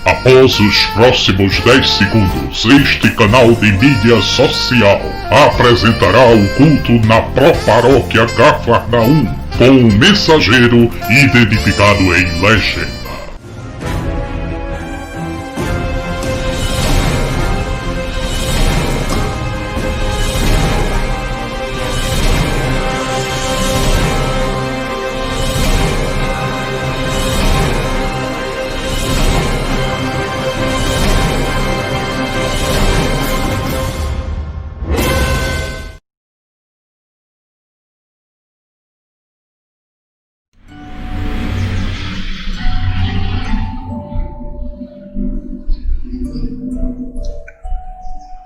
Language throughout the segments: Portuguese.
Após os próximos 10 segundos, este canal de mídia social apresentará o culto na Proparóquia Cafarnaum, com um mensageiro identificado em legenda.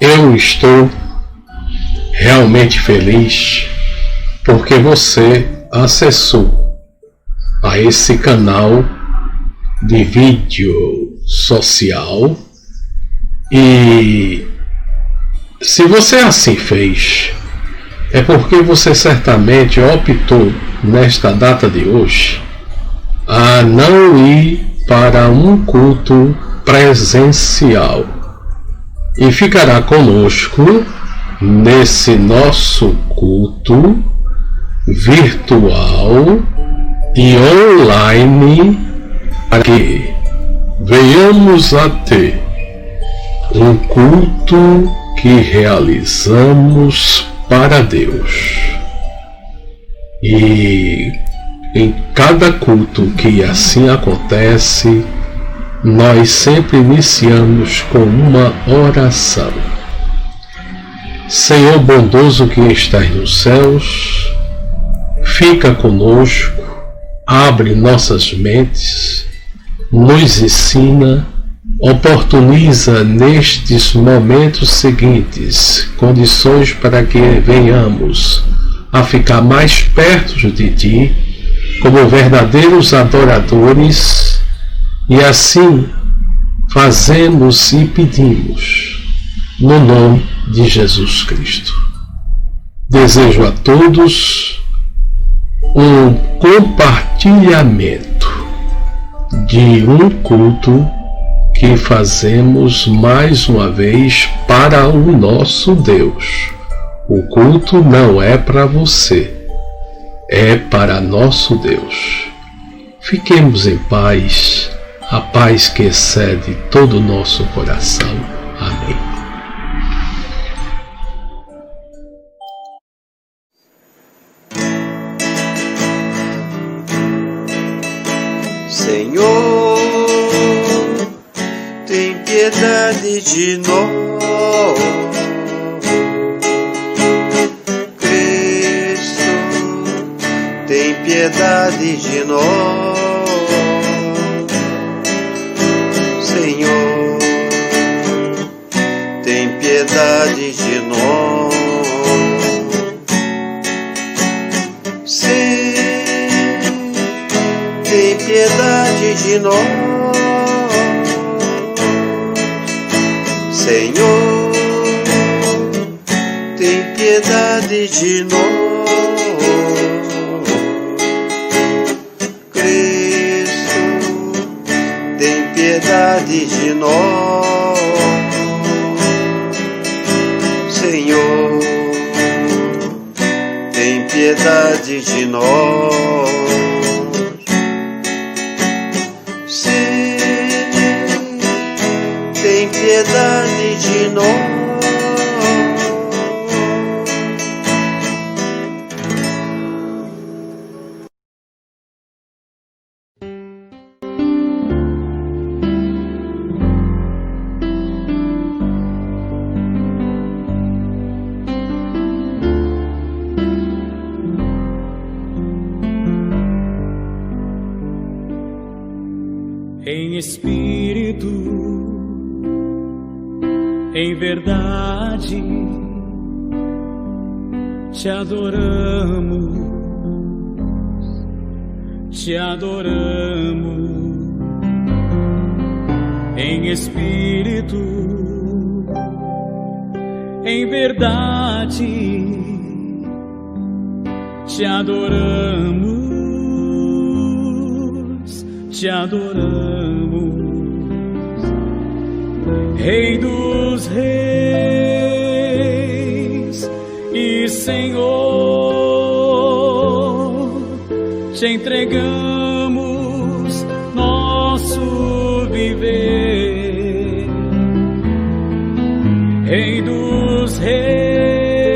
Eu estou realmente feliz porque você acessou a esse canal de vídeo social e se você assim fez, é porque você certamente optou nesta data de hoje a não ir para um culto presencial. E ficará conosco nesse nosso culto virtual e online para que venhamos a ter um culto que realizamos para Deus. E em cada culto que assim acontece, nós sempre iniciamos com uma oração. Senhor bondoso que estás nos céus, fica conosco, abre nossas mentes, nos ensina, oportuniza nestes momentos seguintes condições para que venhamos a ficar mais perto de Ti, como verdadeiros adoradores. E assim fazemos e pedimos, no nome de Jesus Cristo. Desejo a todos um compartilhamento de um culto que fazemos mais uma vez para o nosso Deus. O culto não é para você, é para nosso Deus. Fiquemos em paz. A paz que excede todo o nosso coração. Amém. Senhor, tem piedade de nós. Cristo, tem piedade de nós. Senhor, tem piedade de nós. Sim, tem piedade de nós. Senhor, tem piedade de nós. Piedade de nós, Senhor, tem piedade de nós. Sim, tem piedade de nós. Em espírito, em verdade, te adoramos, te adoramos. Em espírito, em verdade, te adoramos, te adoramos. Rei dos reis e Senhor, te entregamos nosso viver. Rei dos reis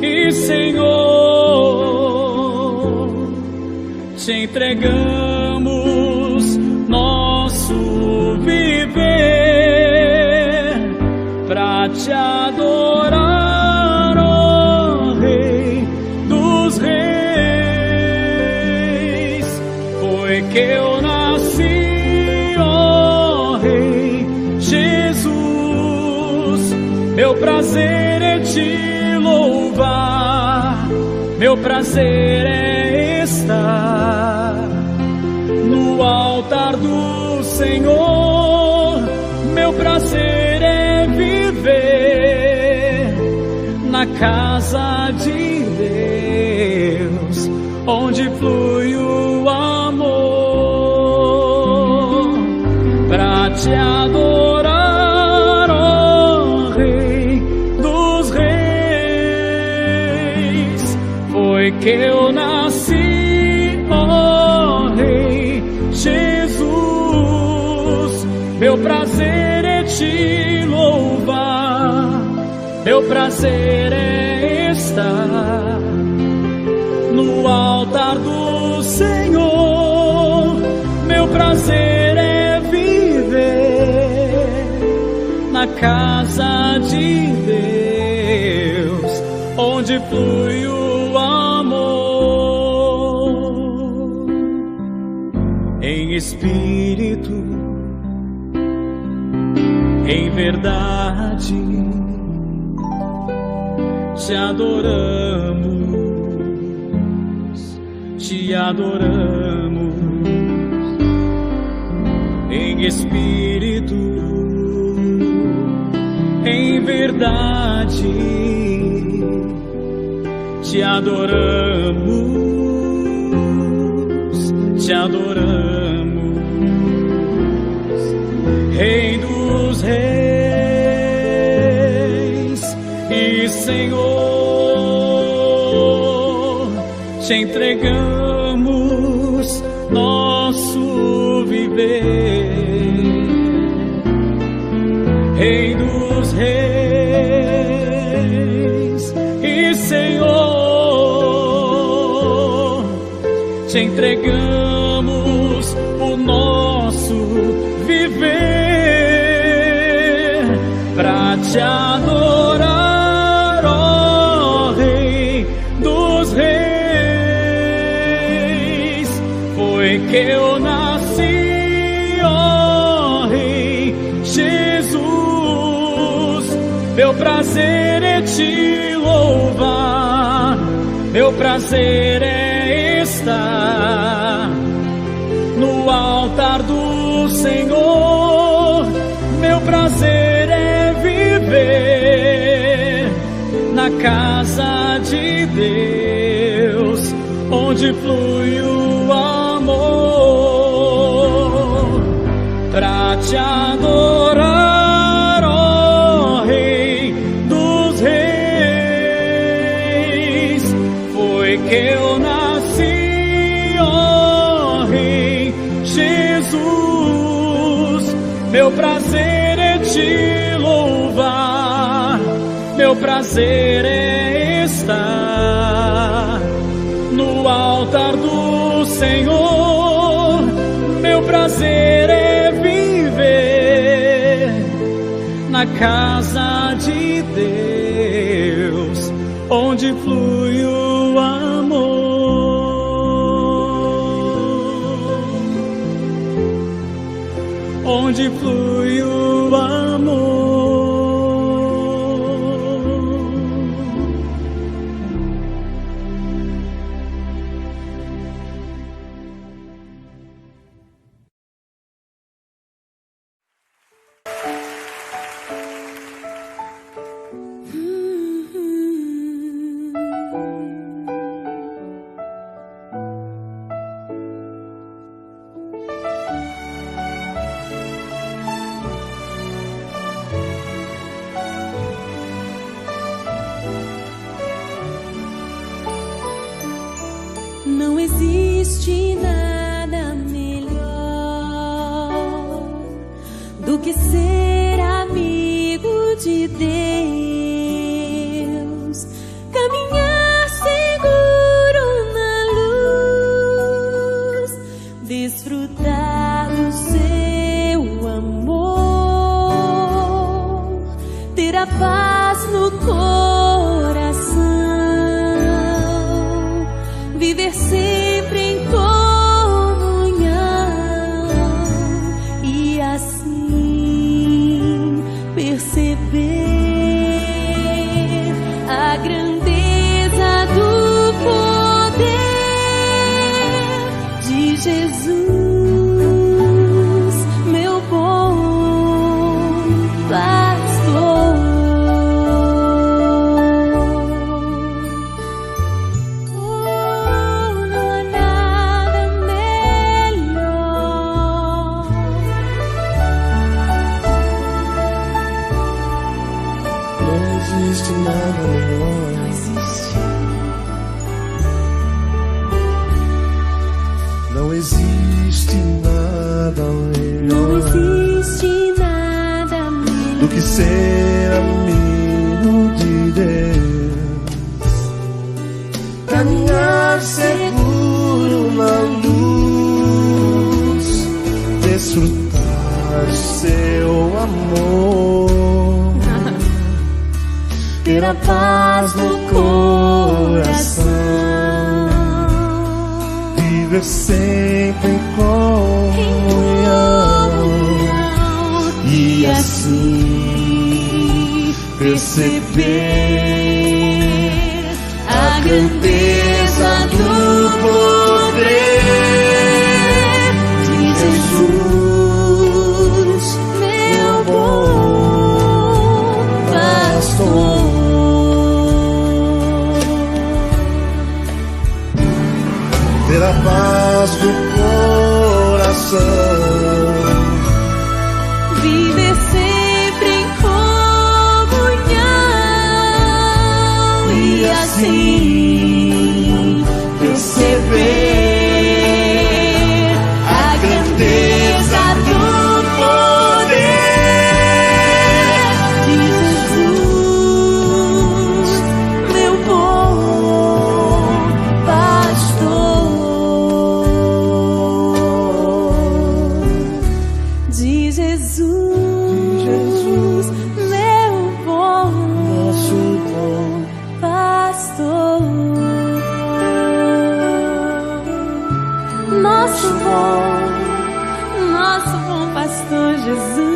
e Senhor, te entregamos nosso viver pra te adorar, ó Rei dos reis. Foi que eu nasci, ó Rei Jesus. Meu prazer é te louvar, meu prazer é estar no altar do Senhor. Meu prazer é viver na casa de Deus, onde flui o amor, pra te adorar, ó Rei dos reis. Foi que eu nasci, ó Rei Jesus. Meu prazer é te louvar, meu prazer é estar no altar do Senhor. Meu prazer é viver na casa de Deus, onde flui o amor. Em espírito, em verdade, te adoramos, te adoramos. Em espírito, em verdade, te adoramos, te adoramos. Rei dos reis e Senhor, te entregamos nosso viver. Rei dos reis e Senhor, te entregamos o nosso viver pra te adorar, ó Rei dos reis. Foi que eu nasci, ó Rei Jesus. Meu prazer é te louvar, meu prazer é estar no altar do Senhor. Meu prazer é viver na casa de Deus, onde flui o amor, pra te adorar, ó Rei dos reis. Foi que eu nasci, ó Rei Jesus. Meu prazer é te louvar, meu prazer é estar no altar do Senhor. Meu prazer é viver na casa de Deus, onde flui o amor. Onde flui o amor. que ser amigo de Deus, caminhar seguro na luz, desfrutar do seu amor, ter a paz no coração, viver sempre em comunhão e assim perceber a grandeza do poder de Jesus, meu bom pastor. Não há nada melhor. Não existe nada melhor. Não existe. Não existe nada Não melhor existe nada melhor do que ser amigo de Deus, caminhar seguro na luz, desfrutar seu amor, ter a paz no coração, viver sempre em comunhão e assim perceber a grandeza do poder de Jesus, meu bom pastor. Ter a paz do coração, viver sempre em comunhão e assim perceber a grandeza do poder de Jesus, meu bom pastor. De Jesus, meu bom nosso bom pastor, nosso bom pastor Jesus.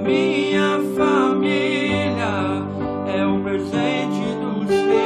Minha família é o presente do Senhor.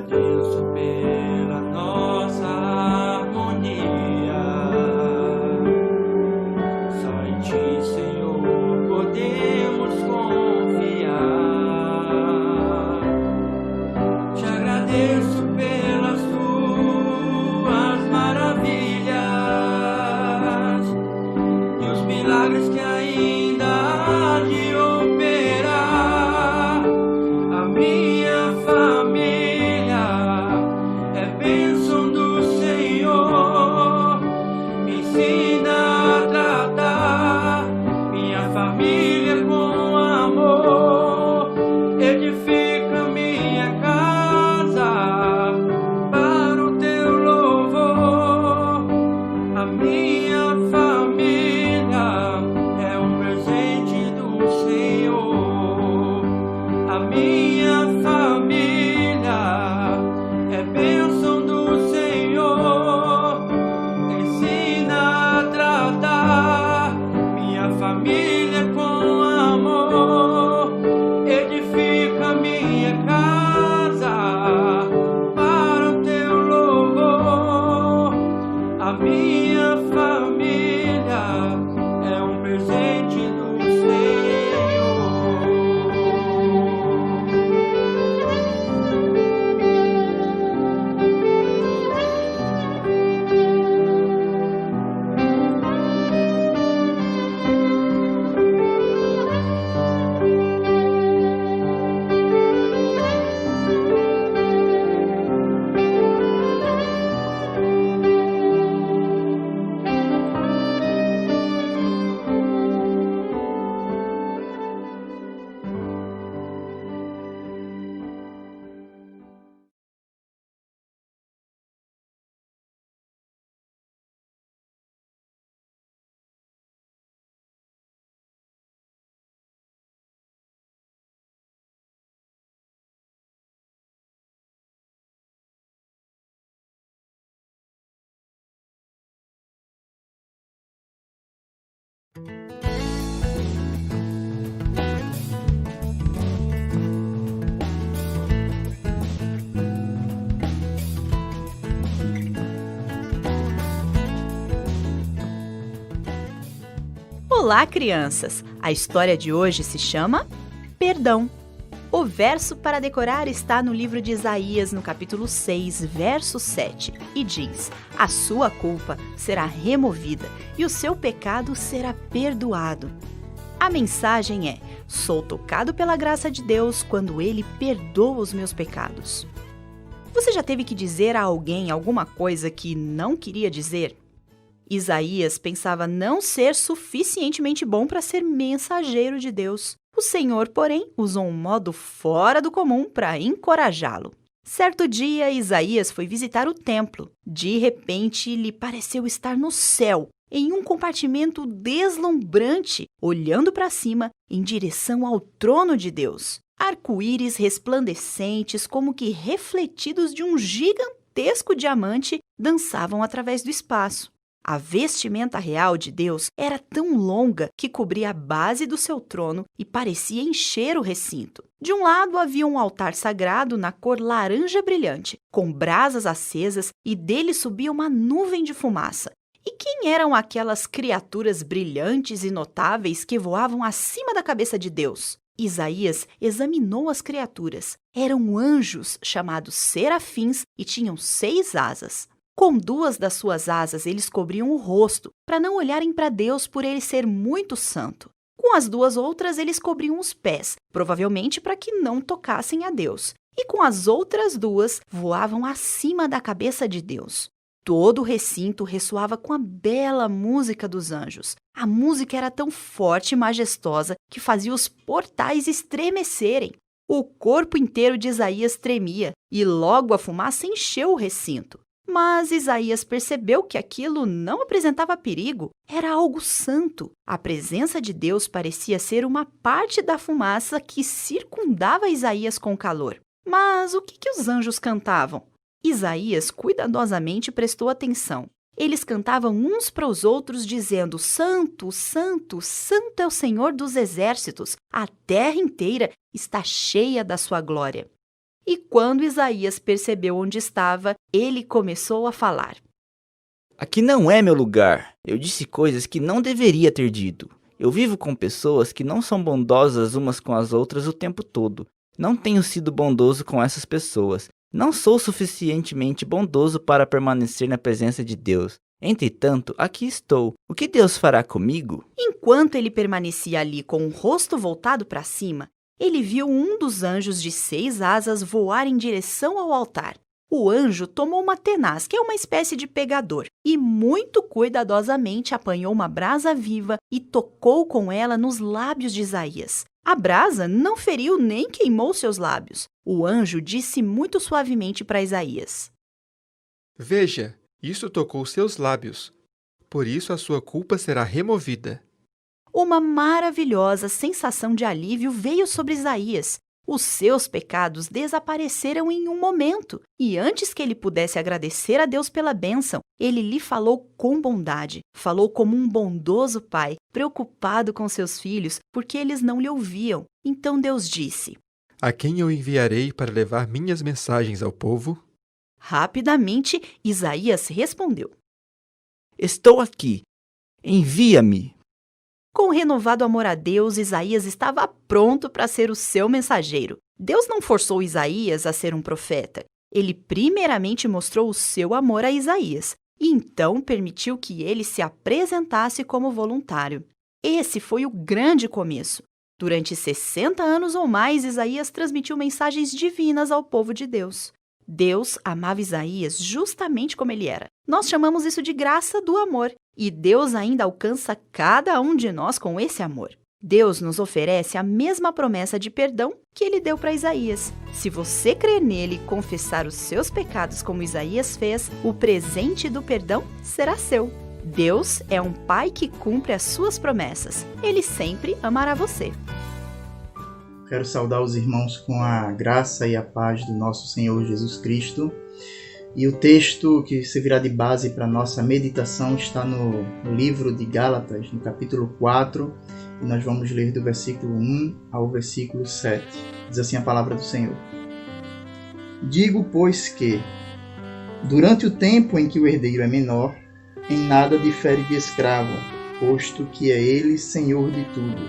agradeço pela nossa harmonia. Só em ti, Senhor, podemos confiar. Te agradeço pelas tuas maravilhas e os milagres que ainda há de operar. A minha família é bênção do Senhor. Me ensina a tratar minha família com amor. Edifica minha casa para o teu louvor. A minha família é um presente do Senhor. A minha família é bênção do Senhor. Ensina a tratar minha família com amor. Edifica minha casa para o teu louvor. A minha família é um presente do Senhor. Olá, crianças! A história de hoje se chama Perdão. O verso para decorar está no livro de Isaías, no capítulo 6, verso 7, e diz: a sua culpa será removida e o seu pecado será perdoado. A mensagem é: sou tocado pela graça de Deus quando Ele perdoa os meus pecados. Você já teve que dizer a alguém alguma coisa que não queria dizer? Isaías pensava não ser suficientemente bom para ser mensageiro de Deus. O Senhor, porém, usou um modo fora do comum para encorajá-lo. Certo dia, Isaías foi visitar o templo. De repente, lhe pareceu estar no céu, em um compartimento deslumbrante, olhando para cima em direção ao trono de Deus. Arco-íris resplandecentes, como que refletidos de um gigantesco diamante, dançavam através do espaço. A vestimenta real de Deus era tão longa que cobria a base do seu trono e parecia encher o recinto. De um lado havia um altar sagrado na cor laranja brilhante, com brasas acesas, e dele subia uma nuvem de fumaça. E quem eram aquelas criaturas brilhantes e notáveis que voavam acima da cabeça de Deus? Isaías examinou as criaturas. Eram anjos chamados serafins e tinham 6 asas. Com 2 das suas asas, eles cobriam o rosto, para não olharem para Deus por ele ser muito santo. Com as 2 outras, eles cobriam os pés, provavelmente para que não tocassem a Deus. E com as outras 2, voavam acima da cabeça de Deus. Todo o recinto ressoava com a bela música dos anjos. A música era tão forte e majestosa que fazia os portais estremecerem. O corpo inteiro de Isaías tremia e logo a fumaça encheu o recinto. Mas Isaías percebeu que aquilo não apresentava perigo, era algo santo. A presença de Deus parecia ser uma parte da fumaça que circundava Isaías com calor. Mas o que os anjos cantavam? Isaías cuidadosamente prestou atenção. Eles cantavam uns para os outros dizendo: Santo, Santo, Santo é o Senhor dos exércitos, a terra inteira está cheia da sua glória. E quando Isaías percebeu onde estava, ele começou a falar. Aqui não é meu lugar. Eu disse coisas que não deveria ter dito. Eu vivo com pessoas que não são bondosas umas com as outras o tempo todo. Não tenho sido bondoso com essas pessoas. Não sou suficientemente bondoso para permanecer na presença de Deus. Entretanto, aqui estou. O que Deus fará comigo? Enquanto ele permanecia ali com o rosto voltado para cima, ele viu um dos anjos de 6 asas voar em direção ao altar. O anjo tomou uma tenaz, que é uma espécie de pegador, e muito cuidadosamente apanhou uma brasa viva e tocou com ela nos lábios de Isaías. A brasa não feriu nem queimou seus lábios. O anjo disse muito suavemente para Isaías: Veja, isso tocou seus lábios. Por isso a sua culpa será removida. Uma maravilhosa sensação de alívio veio sobre Isaías. Os seus pecados desapareceram em um momento, e antes que ele pudesse agradecer a Deus pela bênção, ele lhe falou com bondade. Falou como um bondoso pai, preocupado com seus filhos, porque eles não lhe ouviam. Então Deus disse: A quem eu enviarei para levar minhas mensagens ao povo? Rapidamente, Isaías respondeu: Estou aqui. Envia-me. Com renovado amor a Deus, Isaías estava pronto para ser o seu mensageiro. Deus não forçou Isaías a ser um profeta. Ele primeiramente mostrou o seu amor a Isaías e então permitiu que ele se apresentasse como voluntário. Esse foi o grande começo. Durante 60 anos ou mais, Isaías transmitiu mensagens divinas ao povo de Deus. Deus amava Isaías justamente como ele era. Nós chamamos isso de graça do amor. E Deus ainda alcança cada um de nós com esse amor. Deus nos oferece a mesma promessa de perdão que ele deu para Isaías. Se você crer nele e confessar os seus pecados como Isaías fez, o presente do perdão será seu. Deus é um pai que cumpre as suas promessas. Ele sempre amará você. Quero saudar os irmãos com a graça e a paz do nosso Senhor Jesus Cristo. E o texto que servirá de base para a nossa meditação está no livro de Gálatas, no capítulo 4, e nós vamos ler do versículo 1 ao versículo 7. Diz assim a palavra do Senhor. Digo, pois, que, durante o tempo em que o herdeiro é menor, em nada difere de escravo, posto que é ele senhor de tudo,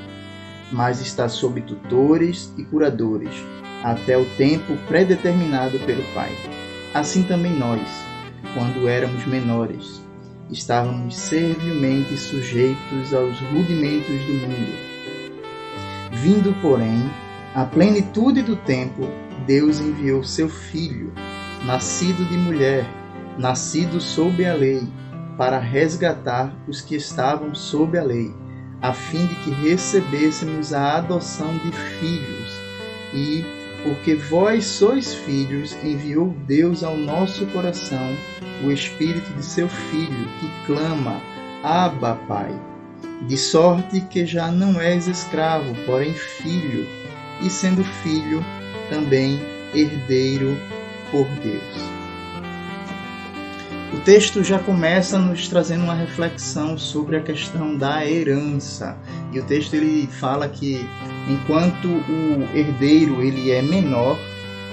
mas está sob tutores e curadores, até o tempo predeterminado pelo Pai. Assim também nós, quando éramos menores, estávamos servilmente sujeitos aos rudimentos do mundo. Vindo, porém, à plenitude do tempo, Deus enviou seu Filho, nascido de mulher, nascido sob a lei, para resgatar os que estavam sob a lei, a fim de que recebêssemos a adoção de filhos. E, porque vós sois filhos, enviou Deus ao nosso coração o Espírito de seu Filho, que clama, Abba, Pai. De sorte que já não és escravo, porém filho, e sendo filho, também herdeiro por Deus. O texto já começa nos trazendo uma reflexão sobre a questão da herança. E o texto ele fala que enquanto o herdeiro ele é menor,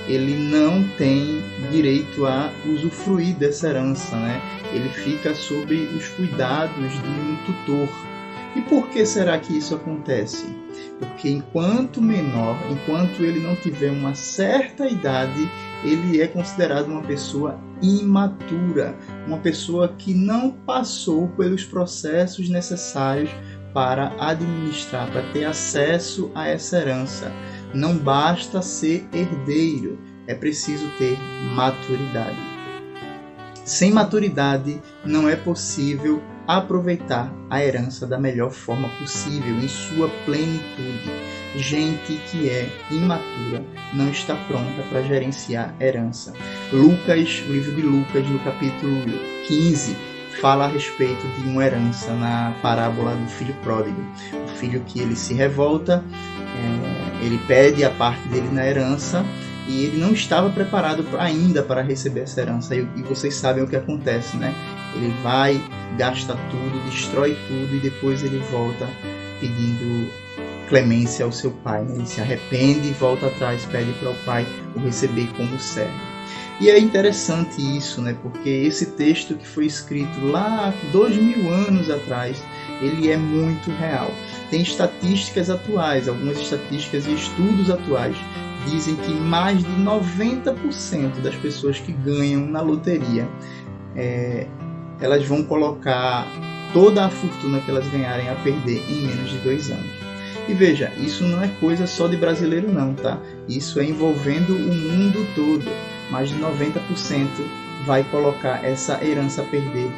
ele não tem direito a usufruir dessa herança, né? Ele fica sob os cuidados de um tutor. E por que será que isso acontece? Porque enquanto menor, enquanto ele não tiver uma certa idade, ele é considerado uma pessoa imatura, uma pessoa que não passou pelos processos necessários para administrar, para ter acesso a essa herança. Não basta ser herdeiro, é preciso ter maturidade. Sem maturidade, não é possível aproveitar a herança da melhor forma possível, em sua plenitude. Gente que é imatura não está pronta para gerenciar herança. Lucas, o livro de Lucas, no capítulo 15, fala a respeito de uma herança na parábola do filho pródigo. O filho que ele se revolta, ele pede a parte dele na herança e ele não estava preparado ainda para receber essa herança. E vocês sabem o que acontece, né? Ele vai, gasta tudo, destrói tudo e depois ele volta pedindo clemência ao seu pai, né? Ele se arrepende e volta atrás, pede para o pai o receber como servo. E é interessante isso, né? Porque esse texto que foi escrito lá 2000 anos atrás, ele é muito real. Tem estatísticas atuais, algumas estatísticas e estudos atuais dizem que mais de 90% das pessoas que ganham na loteria, elas vão colocar toda a fortuna que elas ganharem a perder em menos de 2 anos. E veja, isso não é coisa só de brasileiro não, tá? Isso é envolvendo o mundo todo. Mais de 90% vai colocar essa herança a perder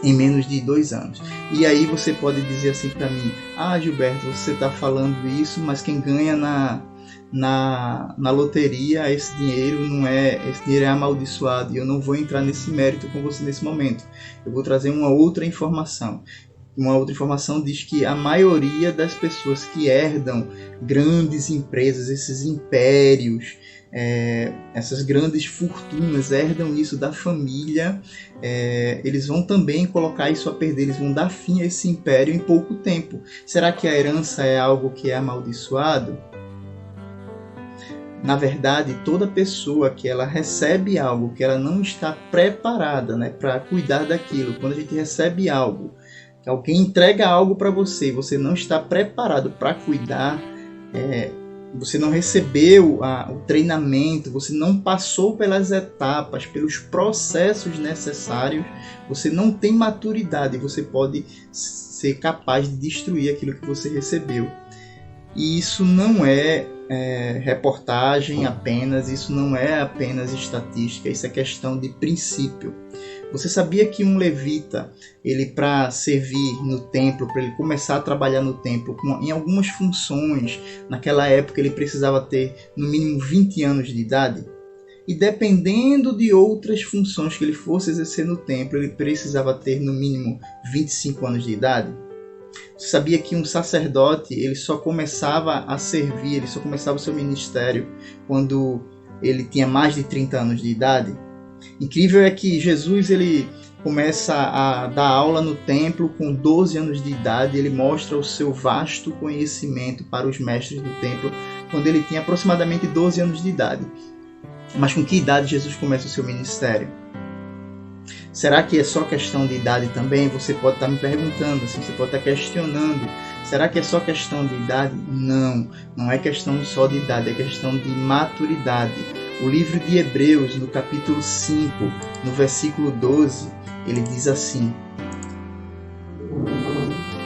em menos de 2 anos. E aí você pode dizer assim para mim: ah, Gilberto, você está falando isso, mas quem ganha na loteria, esse dinheiro é amaldiçoado, e eu não vou entrar nesse mérito com você nesse momento. Eu vou trazer uma outra informação. Uma outra informação diz que a maioria das pessoas que herdam grandes empresas, esses impérios, essas grandes fortunas, herdam isso da família, eles vão também colocar isso a perder, eles vão dar fim a esse império em pouco tempo. Será que a herança é algo que é amaldiçoado? Na verdade, toda pessoa que ela recebe algo que ela não está preparada, né, para cuidar daquilo, quando a gente recebe algo, que alguém entrega algo para você e você não está preparado para cuidar, você não recebeu o treinamento, você não passou pelas etapas, pelos processos necessários, você não tem maturidade, você pode ser capaz de destruir aquilo que você recebeu. E isso não é reportagem apenas, isso não é apenas estatística, isso é questão de princípio. Você sabia que um levita, ele para servir no templo, para ele começar a trabalhar no templo, em algumas funções, naquela época ele precisava ter no mínimo 20 anos de idade? E dependendo de outras funções que ele fosse exercer no templo, ele precisava ter no mínimo 25 anos de idade? Você sabia que um sacerdote, ele só começava a servir, ele só começava o seu ministério quando ele tinha mais de 30 anos de idade? Incrível é que Jesus, ele começa a dar aula no templo com 12 anos de idade, ele mostra o seu vasto conhecimento para os mestres do templo quando ele tinha aproximadamente 12 anos de idade. Mas com que idade Jesus começa o seu ministério? Será que é só questão de idade também? Você pode estar me perguntando, assim, você pode estar questionando. Será que é só questão de idade? Não, não é questão só de idade, é questão de maturidade. O livro de Hebreus, no capítulo 5, no versículo 12, ele diz assim: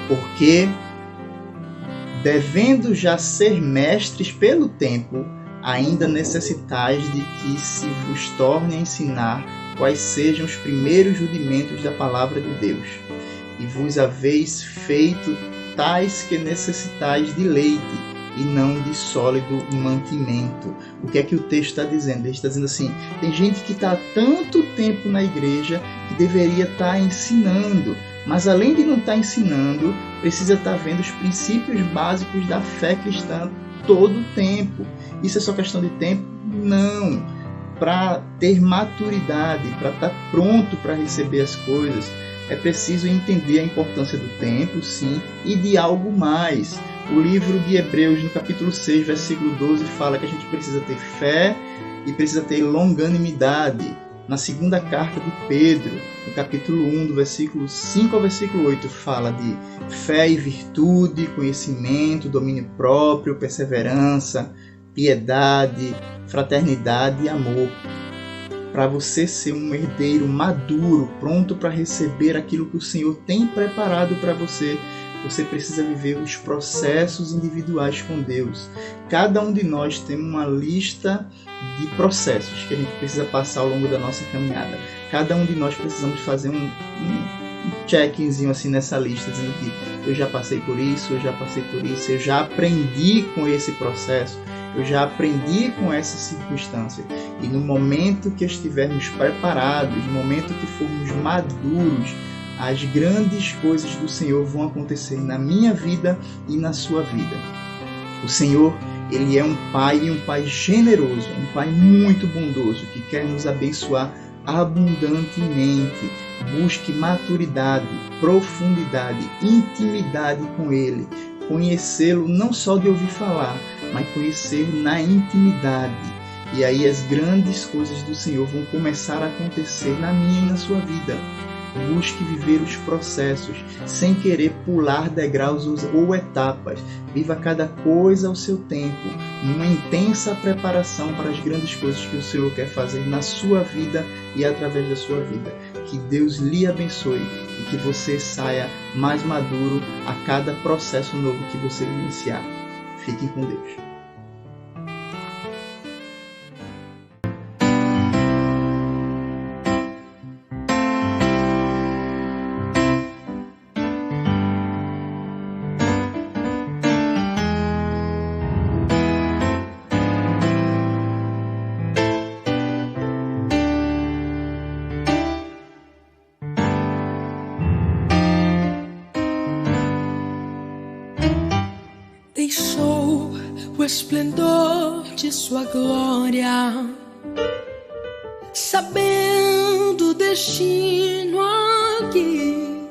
porque, devendo já ser mestres pelo tempo, ainda necessitais de que se vos torne a ensinar quais sejam os primeiros rudimentos da palavra de Deus, e vos haveis feito tais que necessitais de leite, e não de sólido mantimento. O que é que o texto está dizendo? Ele está dizendo assim: tem gente que está há tanto tempo na igreja que deveria estar ensinando, mas além de não estar ensinando, precisa estar vendo os princípios básicos da fé cristã todo o tempo. Isso é só questão de tempo? Não. Para ter maturidade, para estar pronto para receber as coisas, é preciso entender a importância do tempo, sim, e de algo mais. O livro de Hebreus, no capítulo 6, versículo 12, fala que a gente precisa ter fé e precisa ter longanimidade. Na segunda carta de Pedro, no capítulo 1, do versículo 5 ao versículo 8, fala de fé e virtude, conhecimento, domínio próprio, perseverança, piedade, fraternidade e amor. Para você ser um herdeiro maduro, pronto para receber aquilo que o Senhor tem preparado para você, você precisa viver os processos individuais com Deus. Cada um de nós tem uma lista de processos que a gente precisa passar ao longo da nossa caminhada. Cada um de nós precisamos fazer um checkzinho assim nessa lista, dizendo que eu já passei por isso, eu já passei por isso, eu já aprendi com esse processo, eu já aprendi com essa circunstância. E no momento que estivermos preparados, no momento que formos maduros, as grandes coisas do Senhor vão acontecer na minha vida e na sua vida. O Senhor, Ele é um Pai e um Pai generoso, um Pai muito bondoso, que quer nos abençoar abundantemente. Busque maturidade, profundidade, intimidade com Ele. conhecê-lo não só de ouvir falar, mas conhecê-lo na intimidade. E aí as grandes coisas do Senhor vão começar a acontecer na minha e na sua vida. Busque viver os processos, sem querer pular degraus ou etapas. Viva cada coisa ao seu tempo, uma intensa preparação para as grandes coisas que o Senhor quer fazer na sua vida e através da sua vida. Que Deus lhe abençoe e que você saia mais maduro a cada processo novo que você iniciar. Fiquem com Deus. Deixou o esplendor de sua glória, sabendo o destino aqui.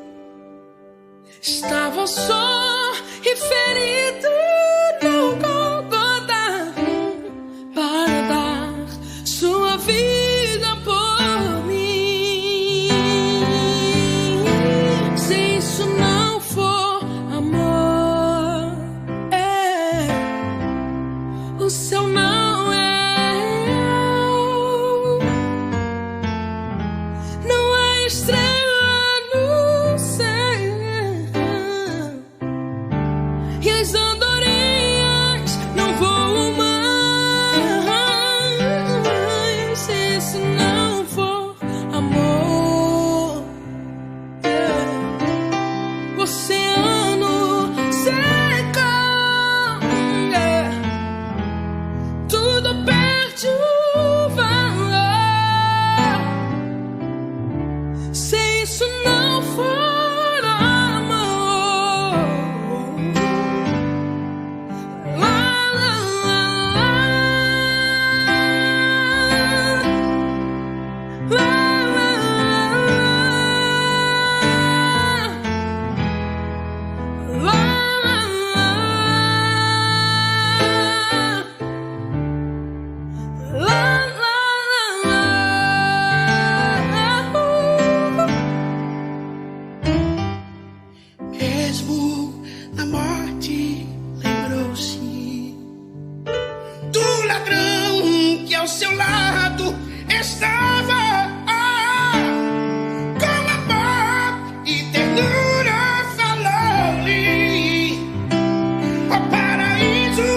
Estava só e ferido no Gólgota para dar sua vida por mim. Se isso não for amor, o céu não é real. Não há estrela no céu e as andorinhas não voam mais. Se isso não for amor, o oceano seca, tudo perde o valor. Se isso não for amor, lá, lá, lá, lá, lá, Mesmo na morte lembrou-se do ladrão que ao seu lado estava, com amor e ternura falou-lhe: ó paraíso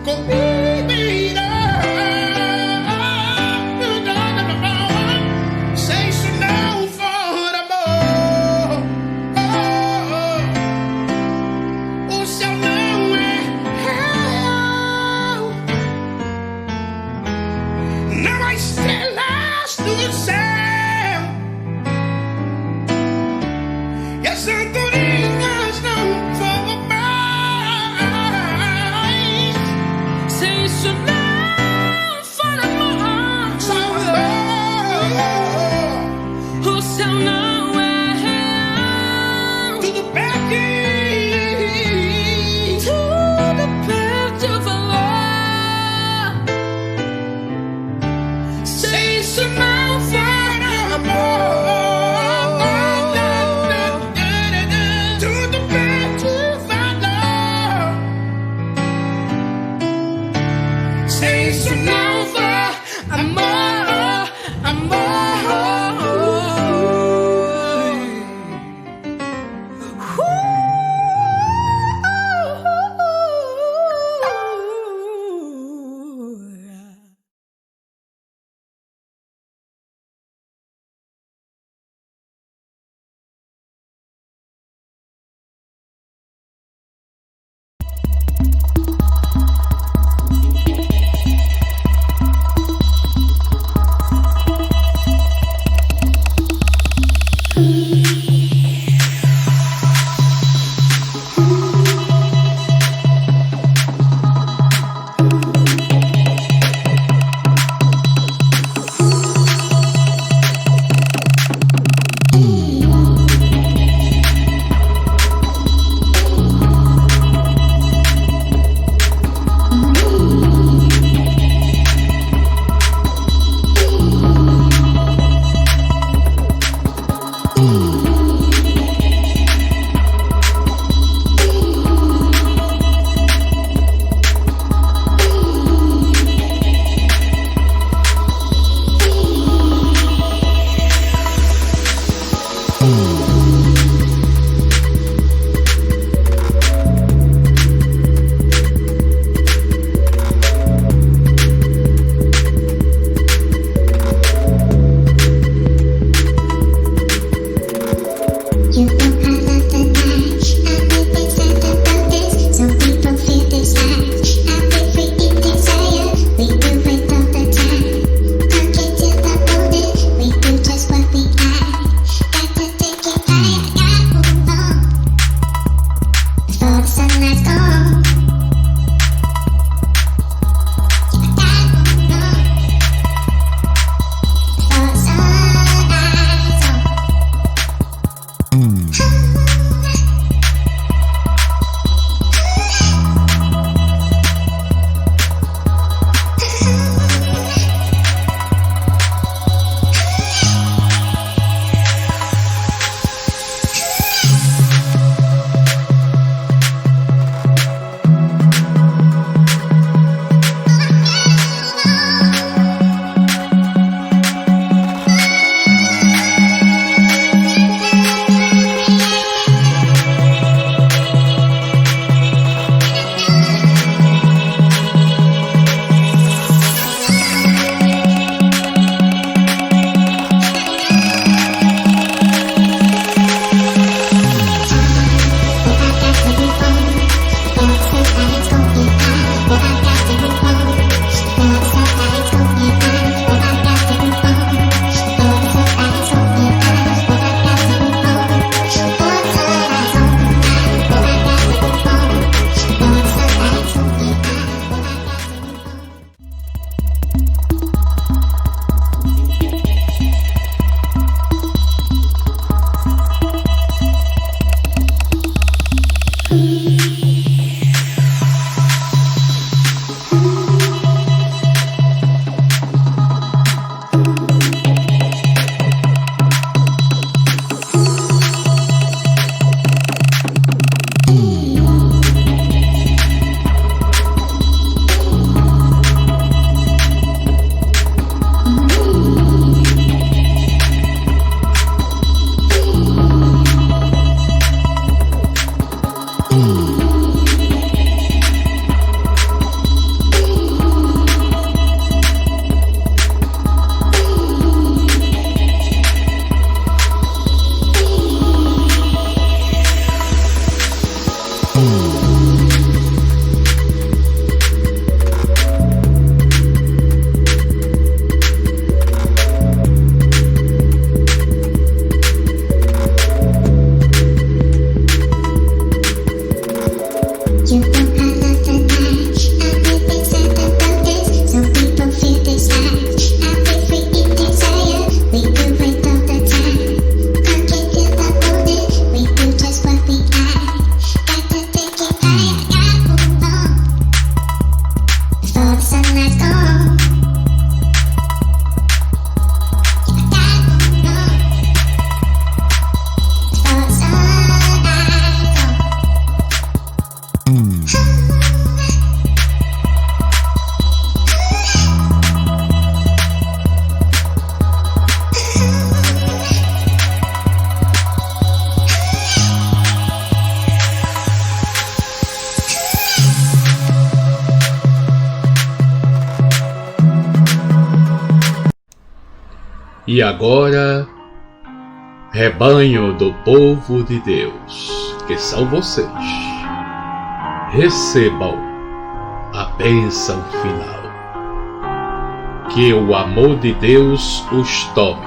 comigo irá. Se isso não for amor, o céu não é real. Não há estrelas no céu e as andorinhas não voam mais. se isso não for amor, Só amor, o céu não é real. tudo perde, Tudo perde o valor. se isso não for amor, tudo perde valor. Se isso não for amor, amor. E agora, rebanho do povo de Deus, que são vocês, recebam a bênção final. Que o amor de Deus os tome.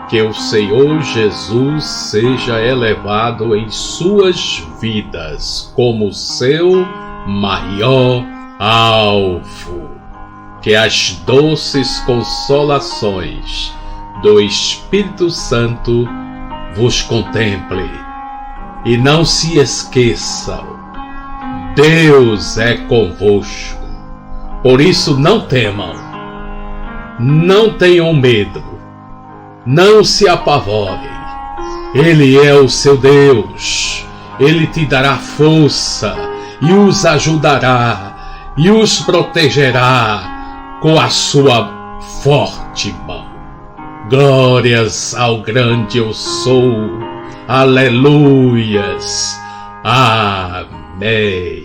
Que o Senhor Jesus seja elevado em suas vidas como seu maior alvo. Que as doces consolações do Espírito Santo vos contemple. E não se esqueçam, Deus é convosco. Por isso não temam, não tenham medo, não se apavorem. Ele é o seu Deus. Ele te dará força e os ajudará e os protegerá com a sua forte mão. Glórias ao grande eu sou. Aleluias. Amém.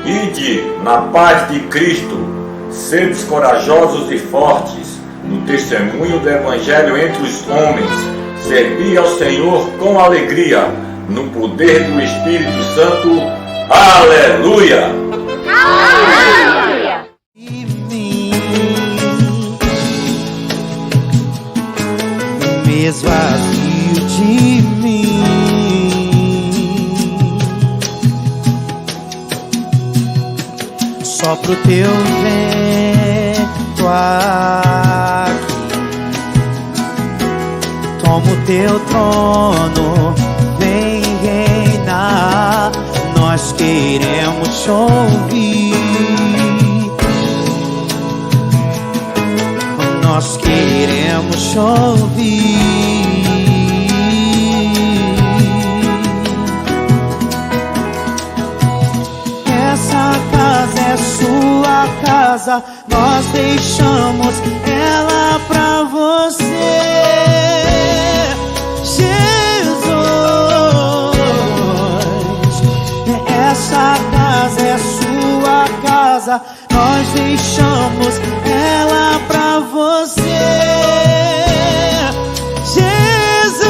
Ide na paz de Cristo, sedes corajosos e fortes no testemunho do Evangelho entre os homens. Servi ao Senhor com alegria, no poder do Espírito Santo. Aleluia! Aleluia! Me esvazio de mim, só pro teu vento aqui. Toma o teu trono, vem reinar. Nós queremos te ouvir. Nós queremos te ouvir. Essa casa é sua casa, nós deixamos ela pra você. Essa casa é sua casa, nós deixamos ela pra você. Jesus,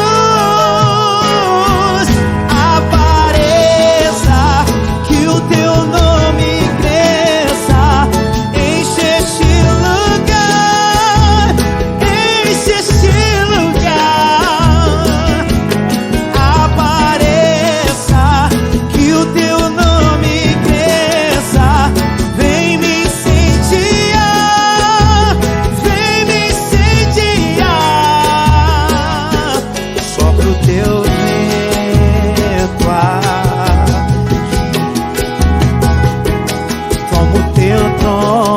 apareça, que o teu nome cresça. Enche este lugar, enche este lugar. Apareça, que o teu nome cresça. Vem me incendiar, vem me incendiar. Só pro teu vento aqui. Toma o teu trono.